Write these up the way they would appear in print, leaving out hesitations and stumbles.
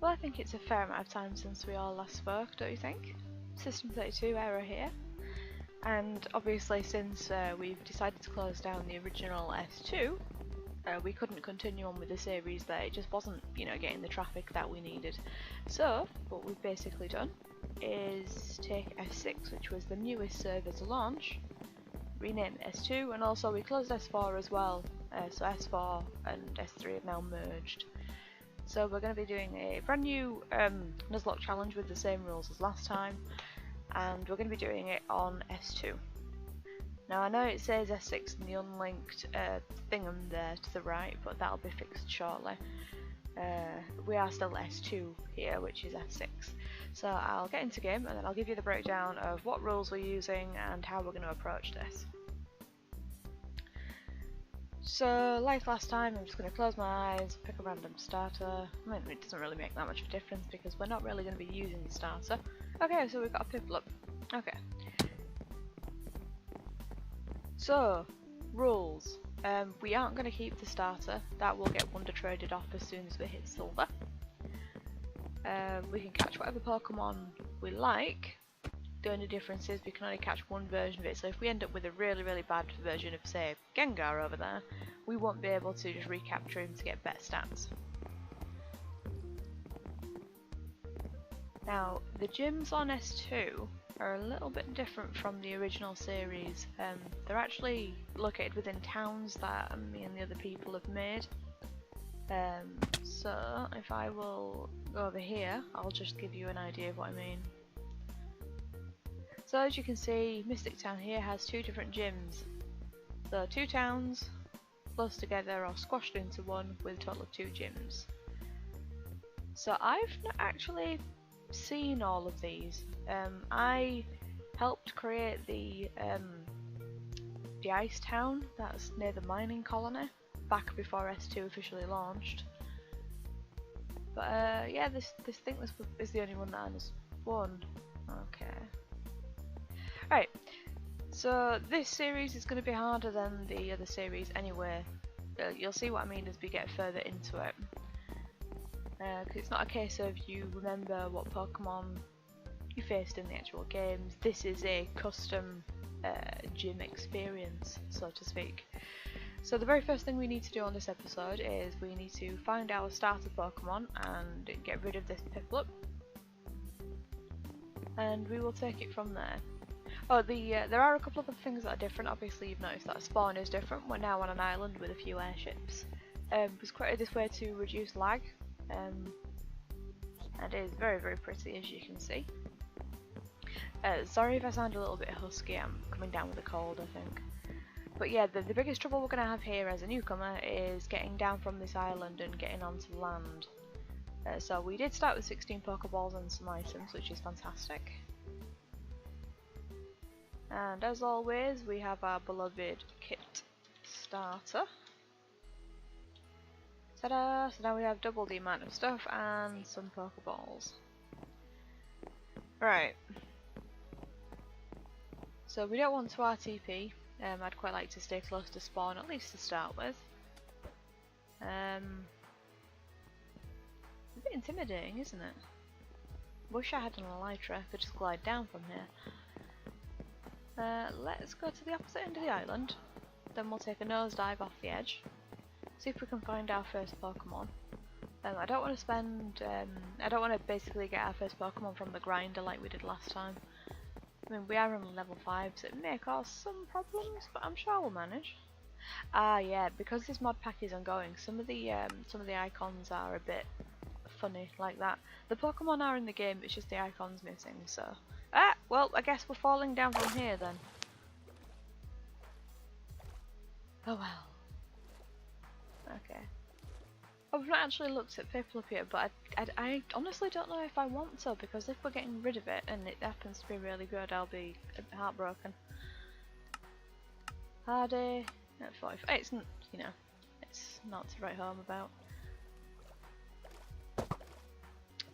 Well, I think it's a fair amount of time since we all last spoke, don't you think? System 32 error here. And obviously since we've decided to close down the original S2, we couldn't continue on with the series there. It just wasn't, you know, getting the traffic that we needed. So, what we've basically done is take S6, which was the newest server to launch, rename it S2, and also we closed S4 as well. So S4 and S3 have now merged. So we're going to be doing a brand new Nuzlocke challenge with the same rules as last time, and we're going to be doing it on S2. Now I know it says S6 in the Unlinked thingam there to the right, but that'll be fixed shortly. We are still S2 here, which is S6. So I'll get into game and then I'll give you the breakdown of what rules we're using and how we're going to approach this. So, like last time, I'm just going to close my eyes, pick a random starter. I mean, it doesn't really make that much of a difference because we're not really going to be using the starter. Okay, so we've got a Piplup. Okay. So, rules. We aren't going to keep the starter. That will get wonder traded off as soon as we hit silver. We can catch whatever Pokemon we like. The only difference is we can only catch one version of it, so if we end up with a really, really bad version of, say, Gengar over there, we won't be able to just recapture him to get better stats. Now, the gyms on S2 are a little bit different from the original series. They're actually located within towns that me and the other people have made. So, if I will go over here, I'll just give you an idea of what I mean. So as you can see, Mystic Town here has two different gyms. So two towns close together or squashed into one with a total of two gyms. So I've not actually seen all of these. I helped create the ice town that's near the mining colony back before S2 officially launched. But yeah, this is the only one that has one. Okay. Right, so this series is going to be harder than the other series anyway. You'll see what I mean as we get further into it. Because it's not a case of you remember what Pokemon you faced in the actual games. This is a custom gym experience, so to speak. So the very first thing we need to do on this episode is we need to find our starter Pokemon and get rid of this Piplup. And we will take it from there. Oh, there are a couple of other things that are different. Obviously you've noticed that spawn is different. We're now on an island with a few airships. It's created this way to reduce lag. And it is very, very pretty, as you can see. Sorry if I sound a little bit husky, I'm coming down with a cold, I think. But yeah, the biggest trouble we're going to have here as a newcomer is getting down from this island and getting onto land. So we did start with 16 Pokeballs and some items, which is fantastic. And as always, we have our beloved kit starter. Ta-da! So now we have double the amount of stuff and some Pokeballs. Right. So we don't want to RTP. I'd quite like to stay close to spawn, at least to start with. A bit intimidating, isn't it? Wish I had an elytra, I could just glide down from here. Let's go to the opposite end of the island, then we'll take a nosedive off the edge, see if we can find our first Pokemon. I don't want to spend, I don't want to basically get our first Pokemon from the grinder like we did last time. I mean, we are on level 5, so it may cause some problems, but I'm sure we'll manage. Ah yeah, because this mod pack is ongoing, some of the icons are a bit funny like that. The Pokemon are in the game, it's just the icons missing, so... Ah! Well, I guess we're falling down from here then. Oh well. Okay. I've not actually looked at Piplup yet, but I honestly don't know if I want to, because if we're getting rid of it and it happens to be really good, I'll be heartbroken. Hardy at 45. It's, you know, it's not to write home about.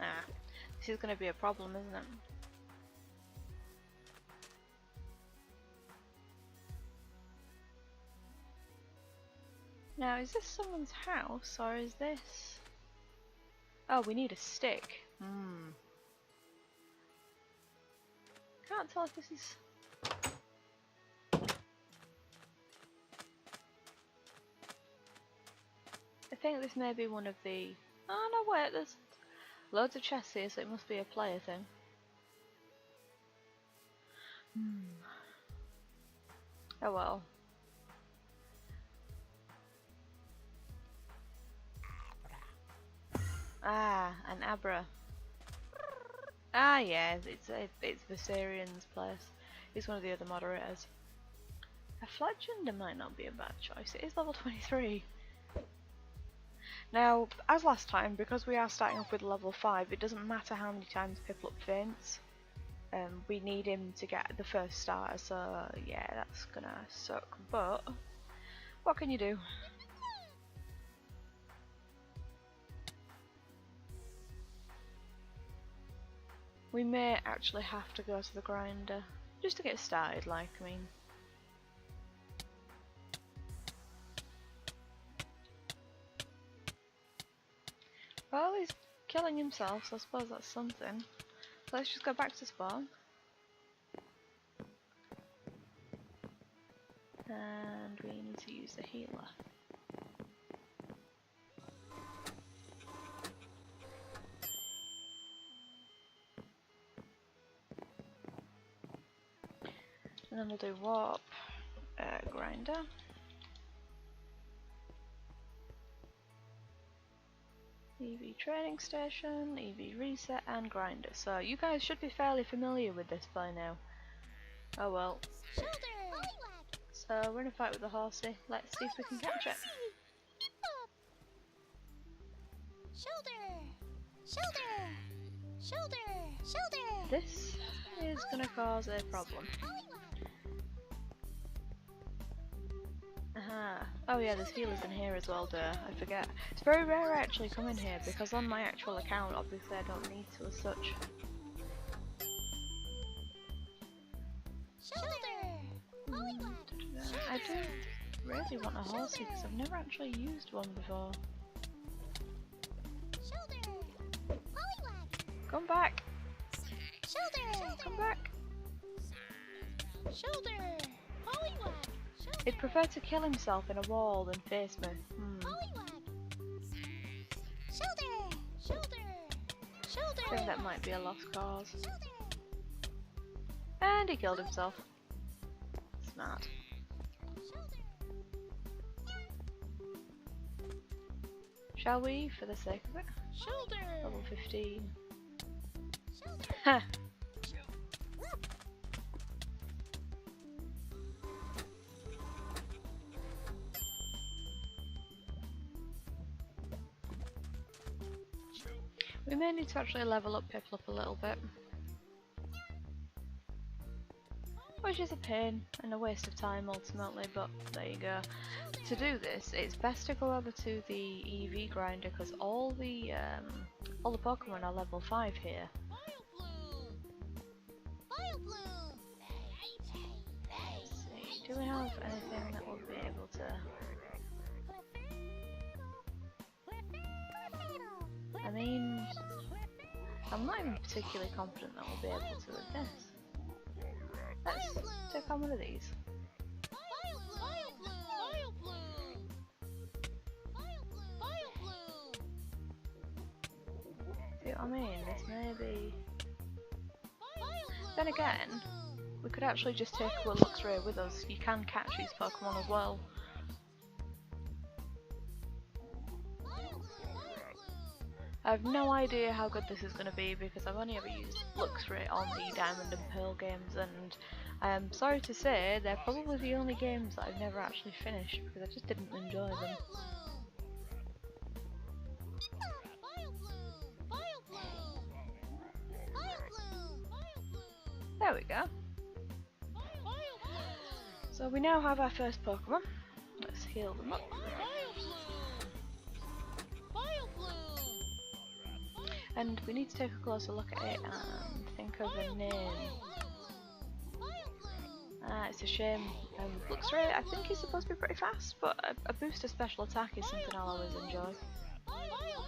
Ah, this is going to be a problem, isn't it? Now, is this someone's house or is this... Oh, we need a stick. Can't tell if this is... I think this may be one of the... Oh no, wait, there's loads of chests here, so it must be a player thing. Oh well. Ah, an Abra. Ah, yeah, it's Viserian's place. He's one of the other moderators. A Fledgender might not be a bad choice. It is level 23. Now, as last time, because we are starting off with level 5, it doesn't matter how many times Piplup faints. We need him to get the first starter, so yeah, that's gonna suck. But what can you do? We may actually have to go to the grinder just to get started. Like, I mean. Well, he's killing himself, so I suppose that's something. So let's just go back to spawn. And we need to use the healer. And then we'll do warp, grinder. EV training station, EV reset, and grinder. So you guys should be fairly familiar with this by now. Oh well. So we're in a fight with the horsey. Let's see if we can catch it. This is gonna cause a problem. Aha. Oh yeah, there's healers in here as well, duh. I forget. It's very rare I actually come in here because on my actual account, obviously I don't need to as such. I do really want a horsey because I've never actually used one before. Come back! Come back! He'd prefer to kill himself in a wall than face me. I think that might be a lost cause. And he killed himself. Smart. Shall we, for the sake of it? Level 15. Ha! We may need to actually level up Piplup a little bit. Which is a pain and a waste of time ultimately, but there you go. To do this, it's best to go over to the EV grinder because all the Pokemon are level 5 here. Let's see, do we have anything that will be able to... I mean, I'm not even particularly confident that we'll be able to with this. Let's take on one of these. See what I mean? This may be... Then again, we could actually just take a Luxray with us. You can catch these Pokemon as well. I have no idea how good this is going to be because I've only ever used Luxray on the Diamond and Pearl games, and I'm sorry to say they're probably the only games that I've never actually finished because I just didn't enjoy them. There we go. So we now have our first Pokemon. Let's heal them up. And we need to take a closer look at it and think of a name. It's a shame. Looks really. I think he's supposed to be pretty fast, but a booster special attack is something I'll always enjoy.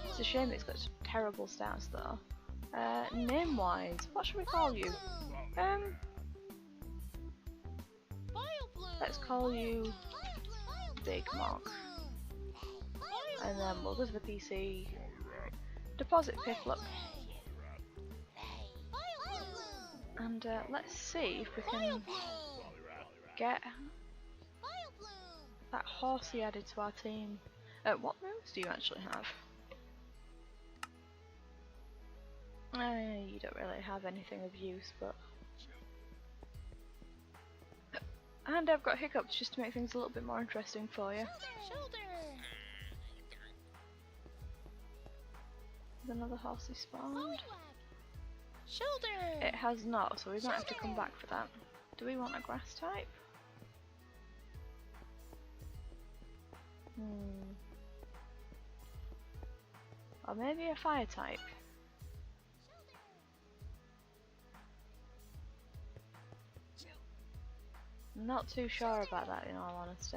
It's a shame it's got terrible stats though. Name-wise, what should we call you? Let's call you Big Mog. And then we'll go to the PC. Deposit Piplup. And let's see if we can get that horsey added to our team. What moves do you actually have? You don't really have anything of use, but... And I've got hiccups just to make things a little bit more interesting for you. There's another horsey spawned. It has not, so we might have to come back for that. Do we want a grass type? Or maybe a fire type? I'm not too sure about that in all honesty.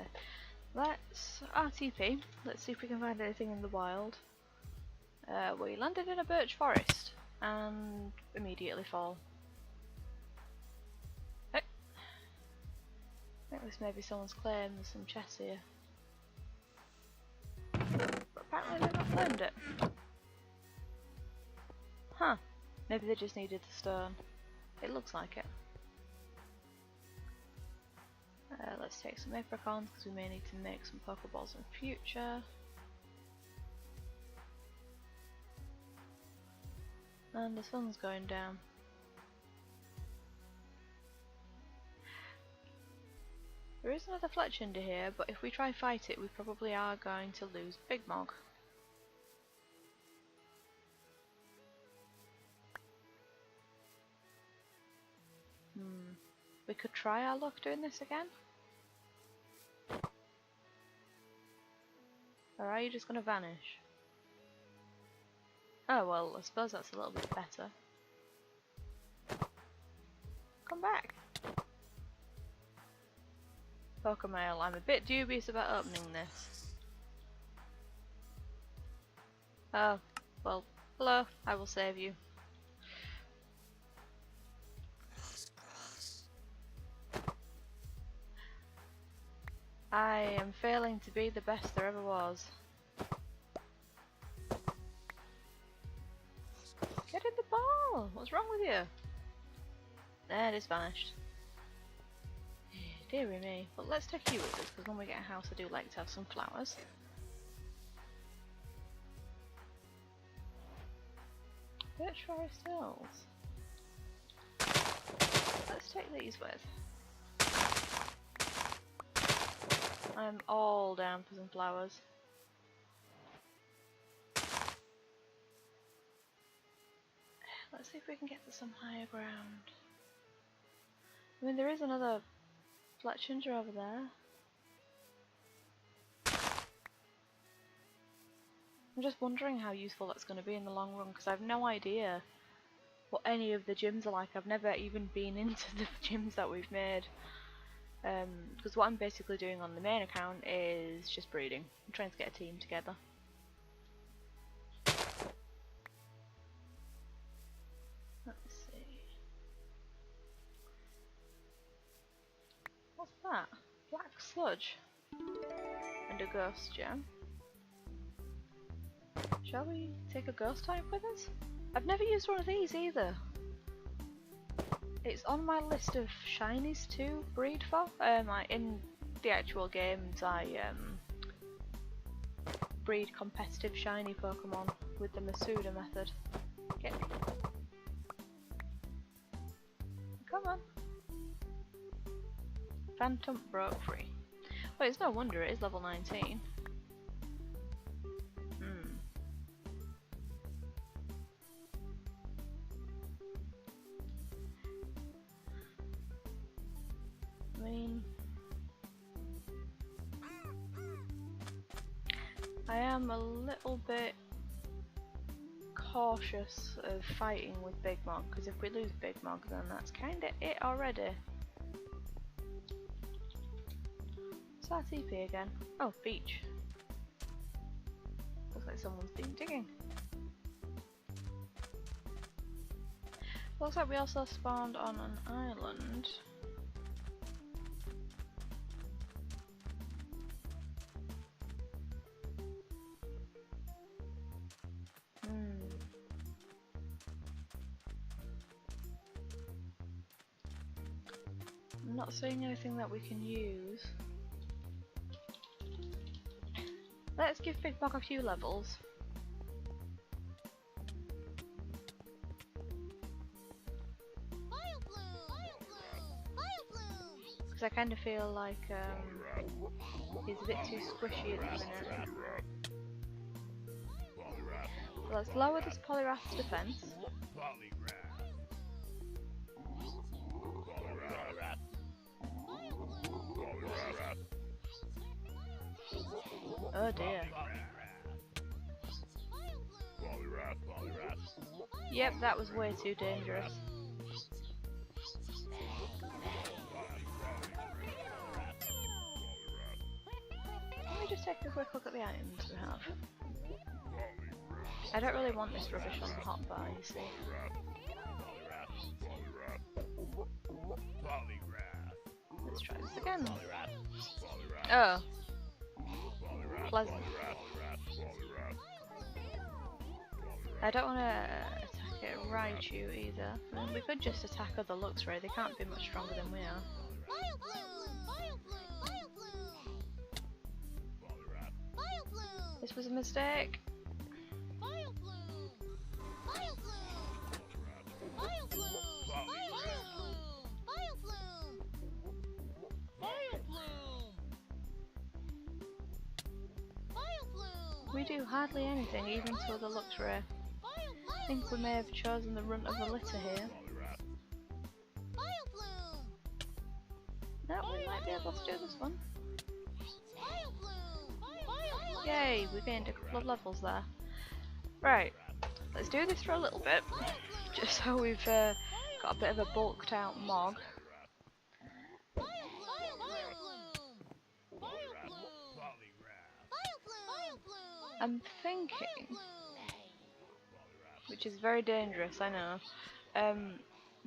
Let's RTP, let's see if we can find anything in the wild. We landed in a birch forest and immediately fall. Hey. I think this may be someone's claim, there's some chests here. But apparently they've not claimed it. Huh, maybe they just needed the stone. It looks like it. Let's take some apricons because we may need to make some pokeballs in future. And the sun's going down. There is another Fletchinder here, but if we try fight it, we probably are going to lose Big Mog. We could try our luck doing this again. Or are you just going to vanish? Oh well, I suppose that's a little bit better. Come back! Pokemail, I'm a bit dubious about opening this. Oh, well, hello, I will save you. I am failing to be the best there ever was. Get in the ball! What's wrong with you? There, it is vanished. Dearie me. But let's take you with us, because when we get a house I do like to have some flowers. Birch Forest Hills. Let's take these with. I'm all down for some flowers. Let's see if we can get to some higher ground. I mean, there is another Fletchinder over there. I'm just wondering how useful that's going to be in the long run, because I have no idea what any of the gyms are like. I've never even been into the gyms that we've made. Because what I'm basically doing on the main account is just breeding. I'm trying to get a team together. Let's see. What's that? Black sludge. And a ghost gem. Shall we take a ghost type with us? I've never used one of these either. It's on my list of shinies to breed for. In the actual games I breed competitive shiny Pokemon with the Masuda method. Get me. Come on. Phantom broke free. Well, it's no wonder it is level 19. I am a little bit cautious of fighting with Big Mog, because if we lose Big Mog then that's kinda it already. What's our TP again? Oh, beach. Looks like someone's been digging. Looks like we also spawned on an island. I'm not seeing anything that we can use. Let's give Big Bog a few levels. Because I kind of feel like he's a bit too squishy at the minute. So let's lower this Polyrath's defense. Oh dear. Yep, that was way too dangerous. Let me just take a quick look at the items we have. I don't really want this rubbish on the hotbar, you see. Let's try this again. Oh. Pleasant. I don't want to attack it Raichu either. I mean, we could just attack other Luxray, they can't be much stronger than we are. This was a mistake. We do hardly anything, even to other Luxray. I think we may have chosen the runt of the litter here. No, we might be able to do this one. Yay, we gained a couple of levels there. Right, let's do this for a little bit, just so we've got a bit of a bulked out Mog. I'm thinking, which is very dangerous, I know.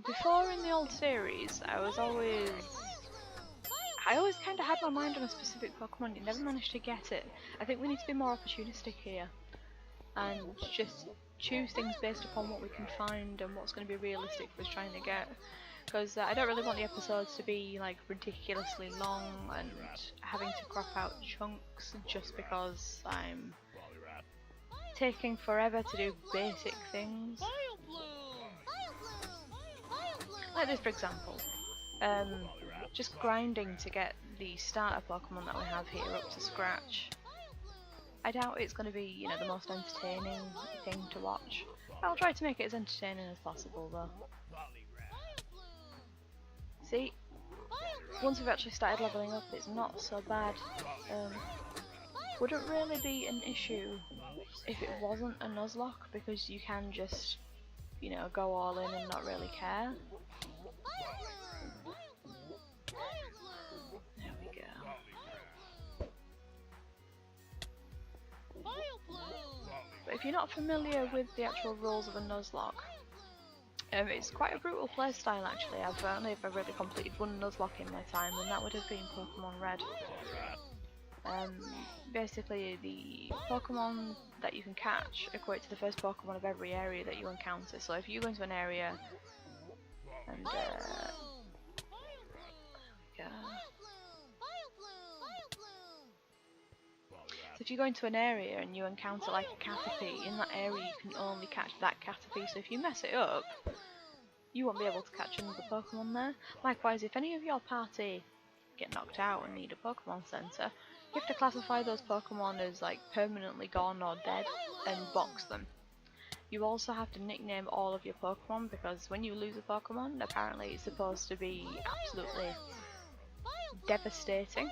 Before in the old series, I always kind of had my mind on a specific Pokemon, you never managed to get it. I think we need to be more opportunistic here, and just choose things based upon what we can find and what's going to be realistic for us trying to get. Because I don't really want the episodes to be like ridiculously long and having to crop out chunks just because I'm taking forever to do basic things. Like this for example. Just grinding to get the starter Pokemon that we have here up to scratch. I doubt it's going to be, you know, the most entertaining thing to watch. I'll try to make it as entertaining as possible though. See? Once we've actually started leveling up, it's not so bad. Wouldn't really be an issue if it wasn't a Nuzlocke, because you can just, you know, go all in and not really care. There we go. But if you're not familiar with the actual rules of a Nuzlocke, it's quite a brutal playstyle actually. I've only ever really completed one Nuzlocke in my time, and that would have been Pokemon Red. Basically, the Pokemon that you can catch equate to the first Pokemon of every area that you encounter. So if you go into an area and so if you go into an area and you encounter like a Caterpie, in that area you can only catch that Caterpie. So if you mess it up, you won't be able to catch another Pokemon there. Likewise, if any of your party get knocked out and need a Pokemon Center, you have to classify those Pokemon as like permanently gone or dead and box them. You also have to nickname all of your Pokemon, because when you lose a Pokemon, apparently it's supposed to be absolutely devastating.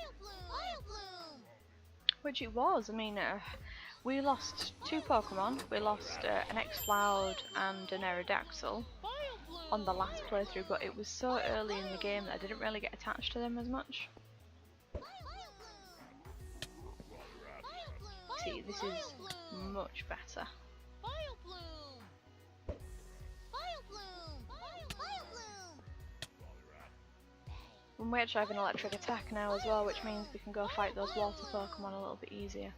Which it was. I mean, we lost two Pokemon. We lost an Exploud and an Aerodactyl on the last playthrough, but it was so early in the game that I didn't really get attached to them as much. Mighty. This is much better. And we actually have an electric attack now as well, which means we can go fight those water Pokemon a little bit easier.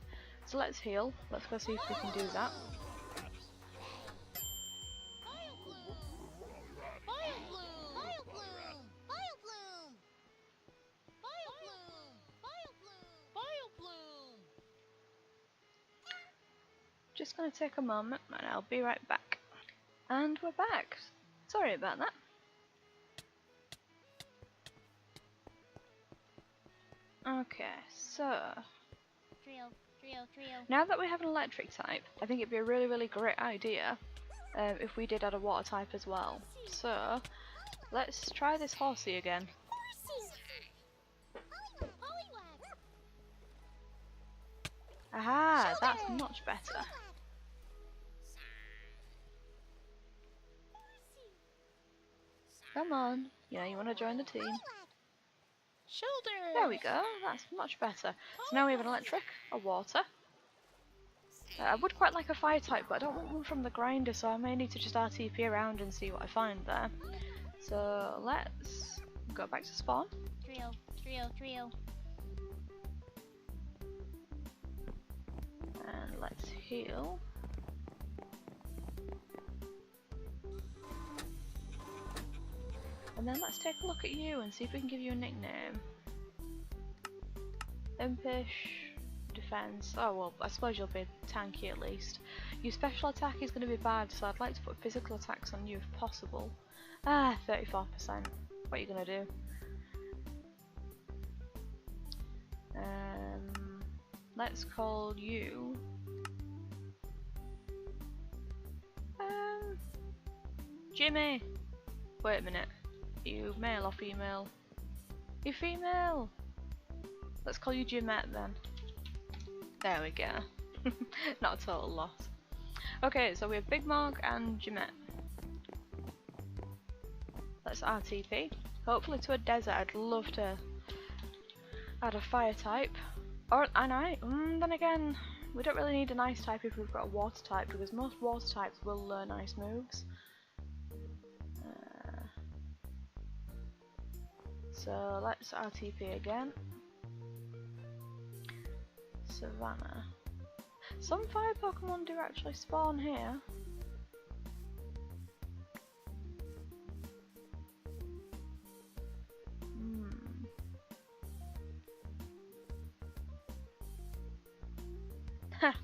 So let's heal. Let's go see if we can do that. Just gonna take a moment and I'll be right back. And we're back. Sorry about that. Okay, so now that we have an electric type, I think it'd be a really great idea if we did add a water type as well. So let's try this horsey again. Aha, that's much better. Come on, you know you want to join the team. Shoulder! There we go, that's much better. So now we have an electric, a water. I would quite like a fire type, but I don't want one from the grinder, so I may need to just RTP around and see what I find there. So let's go back to spawn. Trio. And let's heal. And then let's take a look at you and see if we can give you a nickname. Impish, defense. Oh well, I suppose you'll be tanky at least. Your special attack is going to be bad, so I'd like to put physical attacks on you if possible. 34%. What are you going to do? Let's call you Jimmy. Wait a minute. Are you male or female? You're female. Let's call you Jimette then. There we go. Not a total loss. Okay, so we have Big Mog and Jimette. Let's RTP. Hopefully to a desert. I'd love to add a fire type. Or an ice. Then again, we don't really need an ice type if we've got a water type, because most water types will learn ice moves. So let's RTP again. Savannah. Some fire Pokemon do actually spawn here.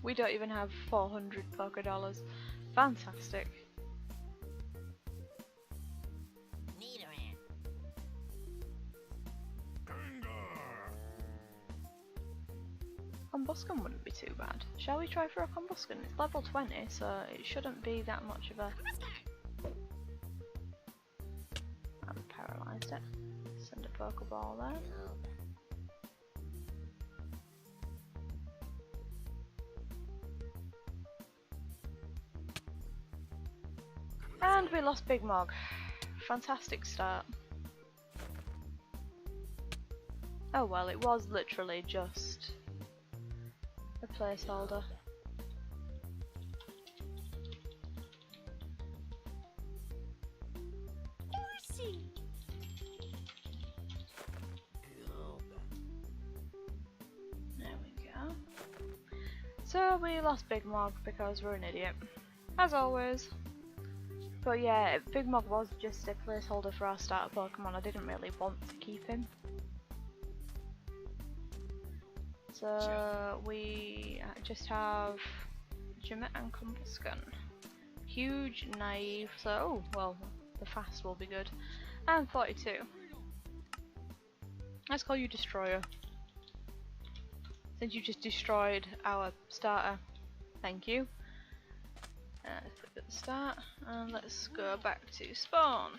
We don't even have 400 Pokédollars. Fantastic. Combusken wouldn't be too bad. Shall we try for a Combusken? It's level 20, so it shouldn't be that much of a... I've paralysed it. Send a Pokeball there. And we lost Big Mog. Fantastic start. Oh well, it was literally just a placeholder. There we go. So we lost Big Mog because we're an idiot, as always. But yeah, Big Mog was just a placeholder for our starter Pokemon. I didn't really want to keep him. So we just have Jimette and Combusken. Huge, naive, so oh, well, the fast will be good. And 42. Let's call you Destroyer. Since you just destroyed our starter. Thank you. Let's click at the start and let's go back to spawn.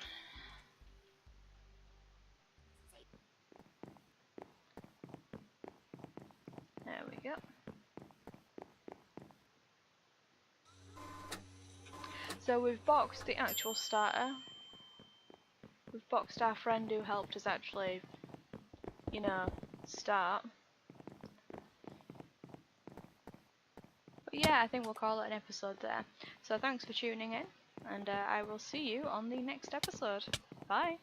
There we go. So we've boxed the actual starter. We've boxed our friend who helped us actually, you know, start. yeah, I think we'll call it an episode there. So thanks for tuning in, and I will see you on the next episode. Bye!